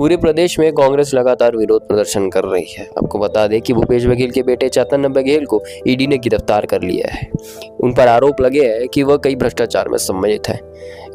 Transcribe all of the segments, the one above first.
पूरे प्रदेश में कांग्रेस लगातार विरोध प्रदर्शन कर रही है। आपको बता दें कि भूपेश बघेल के बेटे चैतन्य बघेल को ईडी ने गिरफ्तार कर लिया है। उन पर आरोप लगे हैं कि वह कई भ्रष्टाचार में सम्मिलित है।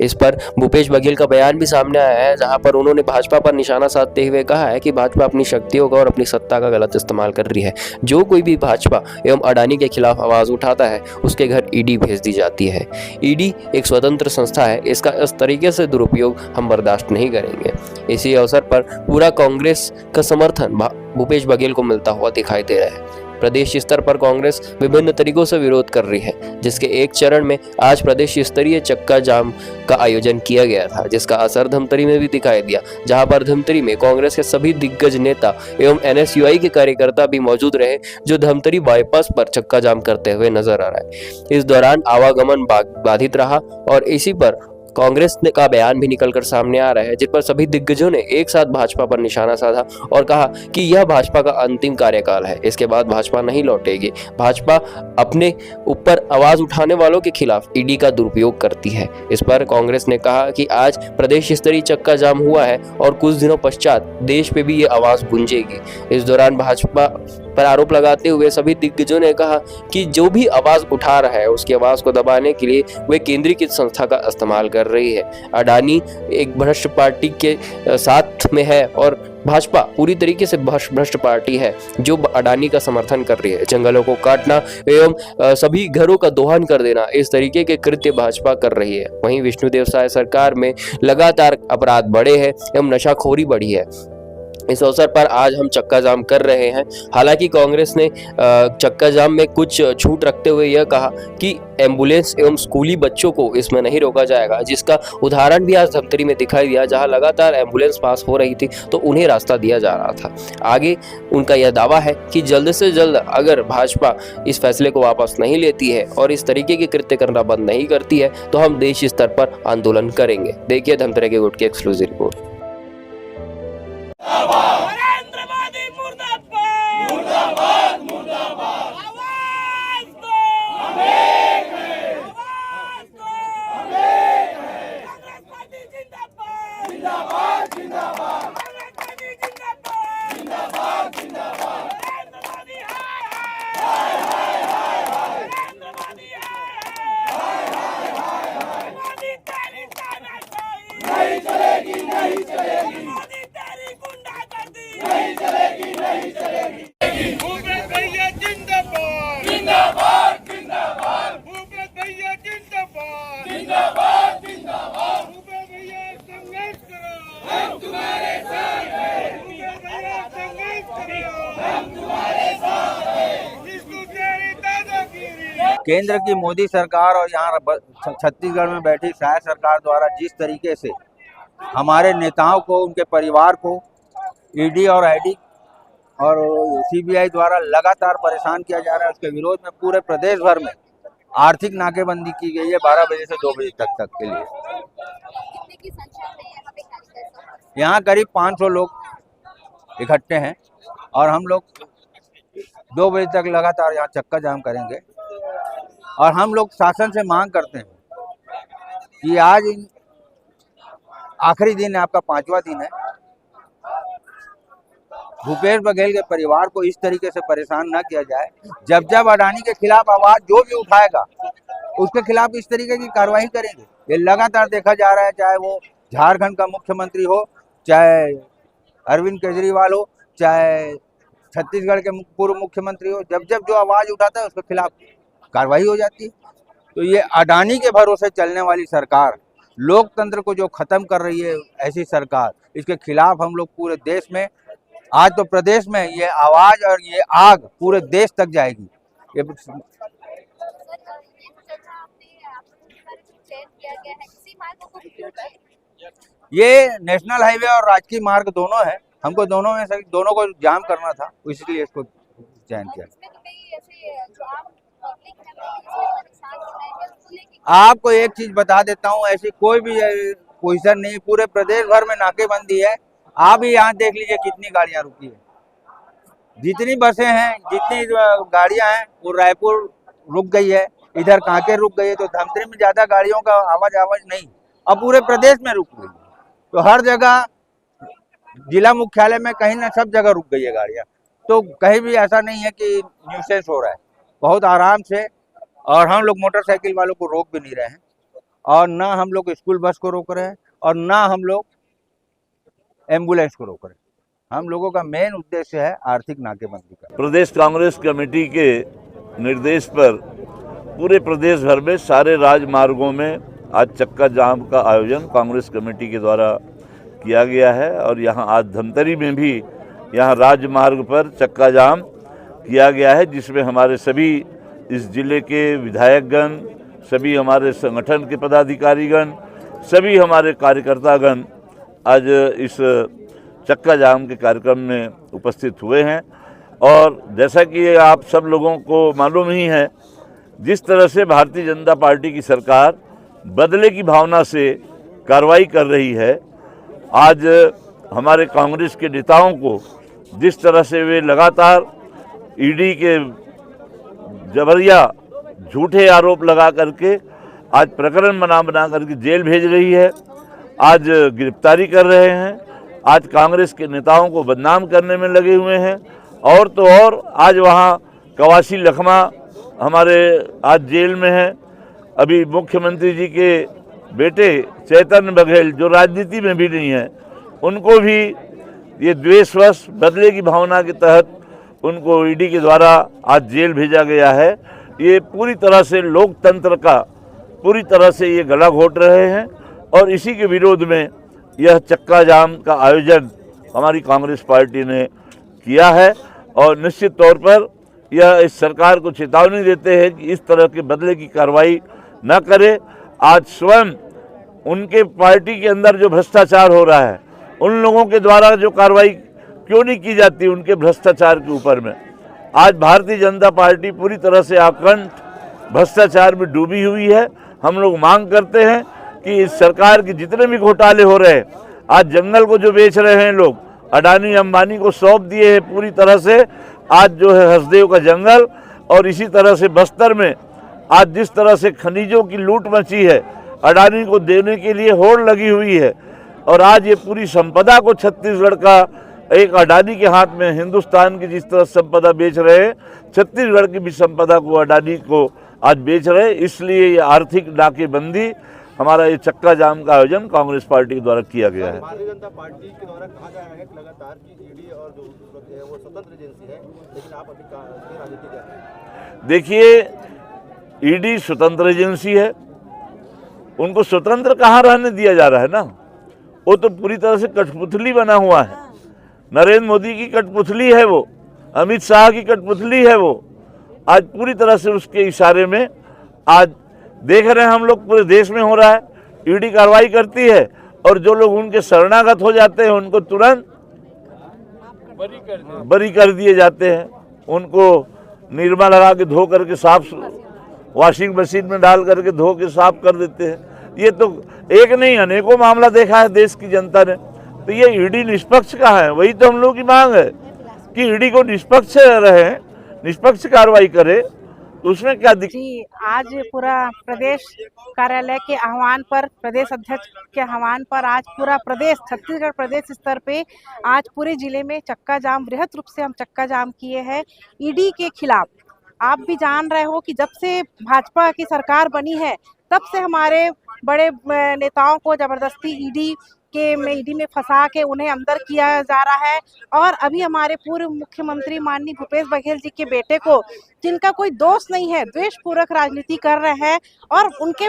इस पर भूपेश बघेल का बयान भी सामने आया है, जहां पर उन्होंने भाजपा पर निशाना साधते हुए कहा है कि भाजपा अपनी शक्तियों का और अपनी सत्ता का गलत इस्तेमाल कर रही है। जो कोई भी भाजपा एवं अडानी के खिलाफ आवाज उठाता है उसके घर ईडी भेज दी जाती है। ईडी एक स्वतंत्र संस्था है, इसका इस तरीके से दुरुपयोग हम बर्दाश्त नहीं करेंगे। इसी अवसर पर पूरा कांग्रेस का समर्थन भूपेश बघेल को मिलता हुआ दिखाई दे रहा है। प्रदेश स्तर पर कांग्रेस विभिन्न तरीकों से विरोध कर रही है, जिसके एक चरण में आज प्रदेश स्तरीय चक्का जाम का आयोजन किया गया था, जिसका असर धमतरी में भी दिखाई दिया, जहां पर धमतरी में कांग्रेस के सभी दिग्गज नेता एवं एनएसयूआई के कार्यकर्ता भी मौजूद रहे, जो धमतरी बाईपास पर चक्का जाम करते हुए नजर आ रहा है। इस दौरान आवागमन बाधित रहा और इसी पर कांग्रेस ने का बयान भी निकलकर सामने आ रहा है, जिस पर सभी दिग्गजों ने एक साथ भाजपा पर निशाना साधा और कहा कि यह भाजपा का अंतिम कार्यकाल है, इसके बाद भाजपा नहीं लौटेगी। भाजपा अपने ऊपर आवाज उठाने वालों के खिलाफ ईडी का दुरुपयोग करती है। इस पर कांग्रेस ने कहा कि आज प्रदेश स्तरीय चक्का जाम हुआ है और कुछ दिनों पश्चात देश पे भी ये आवाज गूंजेगी। इस दौरान भाजपा पर आरोप लगाते हुए सभी दिग्गजों ने कहा कि जो भी आवाज उठा रहा है उसकी आवाज को दबाने के लिए वे केंद्रीकृत संस्था का इस्तेमाल कर रही है। अडानी एक भ्रष्ट पार्टी के साथ में है और भाजपा पूरी तरीके से भ्रष्ट पार्टी है, जो अडानी का समर्थन कर रही है। जंगलों को काटना एवं सभी घरों का दोहन कर देना, इस तरीके के कृत्य भाजपा कर रही है। वहीं विष्णुदेव साय सरकार में लगातार अपराध बढ़े हैं एवं नशाखोरी बढ़ी है। इस अवसर पर आज हम चक्का जाम कर रहे हैं। हालांकि कांग्रेस ने चक्का जाम में कुछ छूट रखते हुए यह कहा कि एम्बुलेंस एवं स्कूली बच्चों को इसमें नहीं रोका जाएगा, जिसका उदाहरण भी आज धमतरी में दिखाई दिया, जहां लगातार एम्बुलेंस पास हो रही थी तो उन्हें रास्ता दिया जा रहा था। आगे उनका यह दावा है कि जल्द से जल्द अगर भाजपा इस फैसले को वापस नहीं लेती है और इस तरीके के कृत्य करना बंद नहीं करती है तो हम देश स्तर पर आंदोलन करेंगे। देखिए धमतरी के गुट की एक्सक्लूसिव रिपोर्ट। नरेंद्र मोदी मुर्दाबाद मुर्दाबाद मुर्दाबाद। आवाज दो हम एक हैं, आवाज दो हम एक हैं। कांग्रेस पार्टी जिंदाबाद जिंदाबाद जिंदाबाद, कांग्रेस पार्टी जिंदाबाद जिंदाबाद जिंदाबाद। नरेंद्र मोदी हाय हाय हाय हाय, नरेंद्र मोदी हाय हाय हाय हाय। मोदी तेरी तानाशाही नहीं चलेगी नहीं चलेगी, मोदी तेरी गुंडागर्दी नहीं चलेगी नहीं चलेगी। भूपेश भैया जिंदाबाद जिंदाबाद जिंदाबाद, भूपेश भैया जिंदाबाद जिंदाबाद जिंदाबाद। भूपेश भैया संघर्ष करो, हम तुम्हारे साथ हैं। भूपेश भैया संघर्ष करो, हम तुम्हारे साथ हैं। विष्णु तेरी दादागिरी। केंद्र की मोदी सरकार और यहाँ छत्तीसगढ़ में बैठी साय सरकार द्वारा जिस तरीके से हमारे नेताओं को, उनके परिवार को ईडी और आईडी और सीबीआई द्वारा लगातार परेशान किया जा रहा है, उसके विरोध में पूरे प्रदेश भर में आर्थिक नाकेबंदी की गई है 12 बजे से 2 बजे तक के लिए। यहाँ करीब 500 लोग इकट्ठे हैं और हम लोग 2 बजे तक लगातार यहाँ चक्का जाम करेंगे। और हम लोग शासन से मांग करते हैं कि आज आखिरी दिन है, आपका 5वां दिन है, भूपेश बघेल के परिवार को इस तरीके से परेशान न किया जाए। जब जब अडानी के खिलाफ आवाज जो भी उठाएगा उसके खिलाफ इस तरीके की कार्रवाई करेंगे। ये लगातार देखा जा रहा है, चाहे वो झारखंड का मुख्यमंत्री हो, चाहे अरविंद केजरीवाल हो, चाहे छत्तीसगढ़ के पूर्व मुख्यमंत्री हो, जब जब जो आवाज उठाता है उसके खिलाफ कार्रवाई हो जाती है। तो ये अडानी के भरोसे चलने वाली सरकार, लोकतंत्र को जो खत्म कर रही है ऐसी सरकार, इसके खिलाफ हम लोग पूरे देश में, आज तो प्रदेश में ये आवाज और ये आग पूरे देश तक जाएगी। ये नेशनल हाईवे और राजकीय मार्ग दोनों है, हमको दोनों में से दोनों को जाम करना था, इसलिए इसको चयन किया। आपको एक चीज बता देता हूँ, ऐसी कोई भी पोजीशन नहीं, पूरे प्रदेश भर में नाकेबंदी है। आप ही यहाँ देख लीजिए कितनी गाड़ियाँ रुकी है, जितनी बसें हैं, जितनी गाड़ियाँ हैं, वो रायपुर रुक गई है, इधर कांकेर रुक गई है। तो धमतरी में ज्यादा गाड़ियों का आवाज नहीं, अब पूरे प्रदेश में रुक गई है। तो हर जगह जिला मुख्यालय में कहीं ना सब जगह रुक गई है गाड़ियाँ, तो कहीं भी ऐसा नहीं है कि न्यूसेंस हो रहा है, बहुत आराम से। और हम लोग मोटरसाइकिल वालों को रोक भी नहीं रहे हैं, और ना हम लोग स्कूल बस को रोक रहे हैं, और ना हम लोग एम्बुलेंस को रोक रहे हैं। हम लोगों का मेन उद्देश्य है आर्थिक नाकेबंदी का। प्रदेश कांग्रेस कमेटी के निर्देश पर पूरे प्रदेश भर में सारे राजमार्गों में आज चक्का जाम का आयोजन कांग्रेस कमेटी के द्वारा किया गया है। और यहाँ आज धमतरी में भी यहाँ राजमार्ग पर चक्का जाम किया गया है, जिसमें हमारे सभी इस जिले के विधायकगण, सभी हमारे संगठन के पदाधिकारीगण, सभी हमारे कार्यकर्तागण आज इस चक्का जाम के कार्यक्रम में उपस्थित हुए हैं। और जैसा कि आप सब लोगों को मालूम ही है, जिस तरह से भारतीय जनता पार्टी की सरकार बदले की भावना से कार्रवाई कर रही है, आज हमारे कांग्रेस के नेताओं को जिस तरह से वे लगातार ईडी के जबरिया झूठे आरोप लगा करके आज प्रकरण बना करके जेल भेज रही है, आज गिरफ्तारी कर रहे हैं, आज कांग्रेस के नेताओं को बदनाम करने में लगे हुए हैं। और तो और आज वहाँ कवासी लखमा हमारे आज जेल में है। अभी मुख्यमंत्री जी के बेटे चैतन्य बघेल, जो राजनीति में भी नहीं है, उनको भी ये द्वेषवश बदले की भावना के तहत उनको ईडी के द्वारा आज जेल भेजा गया है। ये पूरी तरह से लोकतंत्र का पूरी तरह से ये गला घोट रहे हैं, और इसी के विरोध में यह चक्का जाम का आयोजन हमारी कांग्रेस पार्टी ने किया है। और निश्चित तौर पर यह इस सरकार को चेतावनी देते हैं कि इस तरह के बदले की कार्रवाई न करे। आज स्वयं उनके पार्टी के अंदर जो भ्रष्टाचार हो रहा है, उन लोगों के द्वारा जो कार्रवाई क्यों नहीं की जाती उनके भ्रष्टाचार के ऊपर में। आज भारतीय जनता पार्टी पूरी तरह से आकंठ भ्रष्टाचार में डूबी हुई है। हम लोग मांग करते हैं कि इस सरकार के जितने भी घोटाले हो रहे हैं, आज जंगल को जो बेच रहे हैं लोग, अडानी अंबानी को सौंप दिए हैं पूरी तरह से, आज जो है हसदेव का जंगल, और इसी तरह से बस्तर में आज जिस तरह से खनिजों की लूट मची है, अडानी को देने के लिए होड़ लगी हुई है। और आज ये पूरी संपदा को छत्तीसगढ़ का एक अडानी के हाथ में, हिंदुस्तान की जिस तरह संपदा बेच रहे हैं, छत्तीसगढ़ की भी संपदा को अडानी को आज बेच रहे हैं। इसलिए ये आर्थिक नाकेबंदी, हमारा ये चक्का जाम का आयोजन कांग्रेस पार्टी के द्वारा किया गया है। भारतीय जनता पार्टी के द्वारा कहा जा रहा है लगातार कि ईडी और जो है वो स्वतंत्र एजेंसी है, लेकिन आप अभी राजनीति कर रहे हैं। देखिए, ईडी स्वतंत्र एजेंसी है, उनको स्वतंत्र कहाँ रहने दिया जा रहा है ना, वो तो पूरी तरह से कठपुतली बना हुआ है। नरेंद्र मोदी की कठपुतली है वो, अमित शाह की कठपुतली है वो। आज पूरी तरह से उसके इशारे में आज देख रहे हैं हम लोग, पूरे देश में हो रहा है। ईडी कार्रवाई करती है, और जो लोग उनके शरणागत हो जाते हैं उनको तुरंत बरी कर दिए जाते हैं। उनको निरमा लगा के धो करके साफ, वॉशिंग मशीन में डाल करके धो के साफ कर देते हैं। ये तो एक नहीं अनेकों मामला देखा है देश की जनता ने। तो ये ईडी निष्पक्ष कहाँ है? वही तो हम लोग की मांग है कि ईडी को निष्पक्ष रहे, निष्पक्ष कार्रवाई करे, तो उसमें क्या जी, आज पूरा प्रदेश कार्यालय के आह्वान पर, प्रदेश अध्यक्ष के आह्वान पर आज पूरा प्रदेश, छत्तीसगढ़ प्रदेश स्तर पे आज पूरे जिले में चक्का जाम, बृहद रूप से हम चक्का जाम किए हैं ईडी के खिलाफ। आप भी जान रहे हो कि जब से भाजपा की सरकार बनी है, तब से हमारे बड़े नेताओं को जबरदस्ती ईडी में फंसा के उन्हें अंदर किया जा रहा है। और अभी हमारे पूर्व मुख्यमंत्री माननीय भूपेश बघेल जी के बेटे को, जिनका कोई दोष नहीं है, द्वेषपूर्वक राजनीति कर रहे हैं, और उनके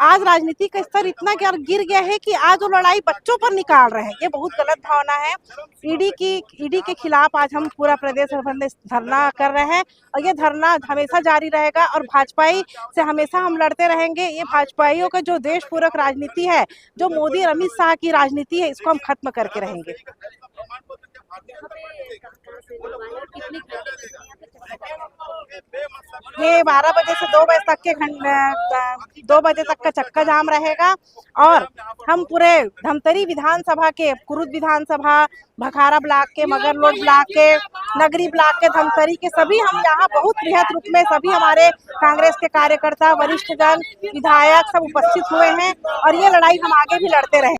आज राजनीति का स्तर इतना गिर गया है कि आज वो लड़ाई बच्चों पर निकाल रहे हैं। ये बहुत गलत भावना है। ईडी के खिलाफ आज हम पूरा प्रदेश भर में धरना कर रहे हैं, और ये धरना हमेशा जारी रहेगा, और भाजपाई से हमेशा हम लड़ते रहेंगे। ये भाजपाइयों का जो देशपूर्वक राजनीति है, जो मोदी और अमित शाह की राजनीति है, इसको हम खत्म करके रहेंगे। ये 12 बजे से 2 बजे तक 2 बजे तक का चक्का जाम रहेगा। और हम पूरे धमतरी विधानसभा के, कुरुद विधानसभा, भखारा ब्लॉक के, मगरलोड ब्लॉक के, नगरी ब्लॉक के, धमतरी के सभी हम यहाँ बहुत बृहद रूप में सभी हमारे कांग्रेस के कार्यकर्ता, वरिष्ठजन, विधायक सब उपस्थित हुए हैं, और ये लड़ाई हम आगे भी लड़ते रहेंगे।